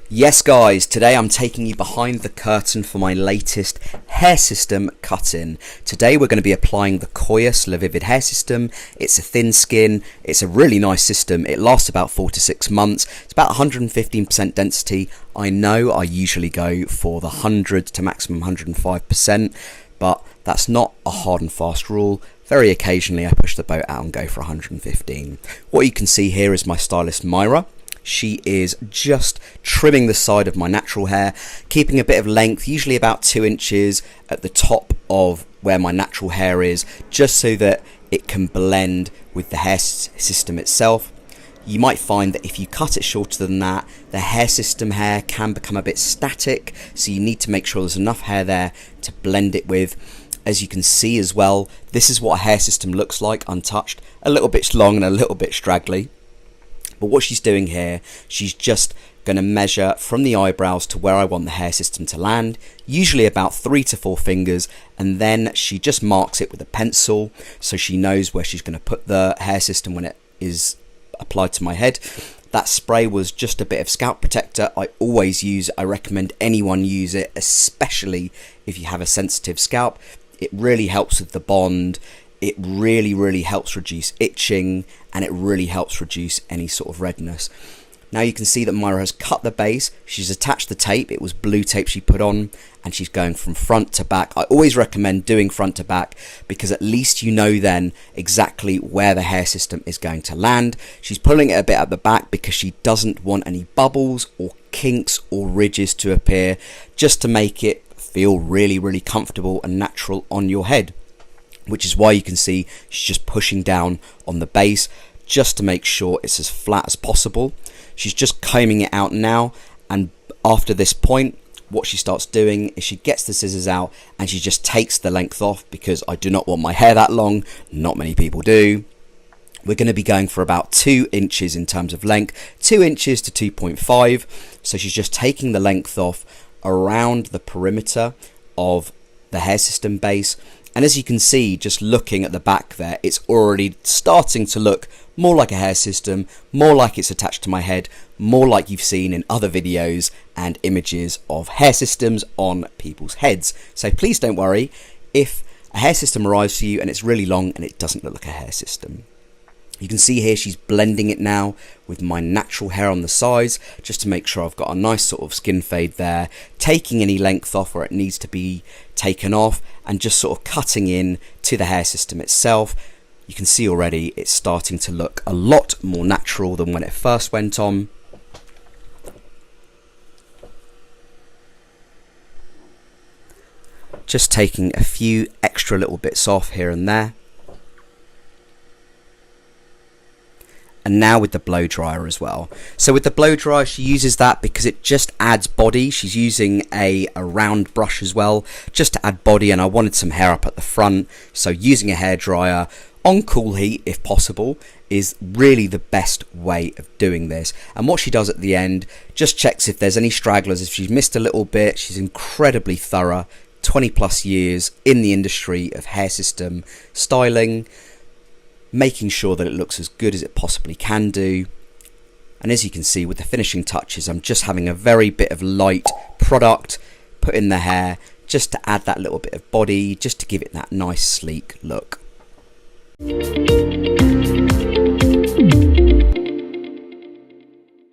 Yes guys, today I'm taking you behind the curtain for my latest hair system cut-in. Today we're going to be applying the Coeus LaVivid hair system. It's a thin skin, it's a really nice system, it lasts about 4 to 6 months, it's about 115% density. I know I usually go for the 100 to maximum 105%, but that's not a hard and fast rule. Very occasionally I push the boat out and go for 115. What you can see here is my stylist Myra. She is just trimming the side of my natural hair, keeping a bit of length, usually about 2 inches at the top of where my natural hair is, just so that it can blend with the hair system itself. You might find that if you cut it shorter than that, the hair system hair can become a bit static, so you need to make sure there's enough hair there to blend it with. As you can see as well, this is what a hair system looks like untouched, a little bit long and a little bit straggly. But what she's doing here, she's just going to measure from the eyebrows to where I want the hair system to land, usually about 3 to 4 fingers, and then she just marks it with a pencil so she knows where she's going to put the hair system when it is applied to my head. That spray was just a bit of scalp protector. I always use it. I recommend anyone use it, especially if you have a sensitive scalp. It really helps with the bond. It really helps reduce itching, and it really helps reduce any sort of redness. Now you can see that Myra has cut the base, she's attached the tape, it was blue tape she put on, and she's going from front to back. I always recommend doing front to back because at least you know then exactly where the hair system is going to land. She's pulling it a bit at the back because she doesn't want any bubbles or kinks or ridges to appear, just to make it feel really comfortable and natural on your head. Which is why you can see she's just pushing down on the base just to make sure it's as flat as possible. She's just combing it out now, and after this point what she starts doing is she gets the scissors out and she just takes the length off, because I do not want my hair that long, not many people do. We're going to be going for about 2 inches in terms of length, 2 inches to 2.5, so she's just taking the length off around the perimeter of the hair system base. And as you can see, just looking at the back there, it's already starting to look more like a hair system, more like it's attached to my head, more like you've seen in other videos and images of hair systems on people's heads. So please don't worry if a hair system arrives for you and it's really long and it doesn't look like a hair system. You can see here she's blending it now with my natural hair on the sides, just to make sure I've got a nice sort of skin fade there, taking any length off where it needs to be taken off, and just sort of cutting in to the hair system itself. You can see already it's starting to look a lot more natural than when it first went on. Just taking a few extra little bits off here and there. And now with the blow dryer as well. So with the blow dryer, she uses that because it just adds body. She's using a round brush as well, just to add body, and I wanted some hair up at the front, so using a hairdryer on cool heat if possible is really the best way of doing this. And what she does at the end, just checks if there's any stragglers, if she's missed a little bit. She's incredibly thorough, 20 plus years in the industry of hair system styling, making sure that it looks as good as it possibly can do. And as you can see with the finishing touches, I'm just having a very bit of light product put in the hair just to add that little bit of body, just to give it that nice sleek look.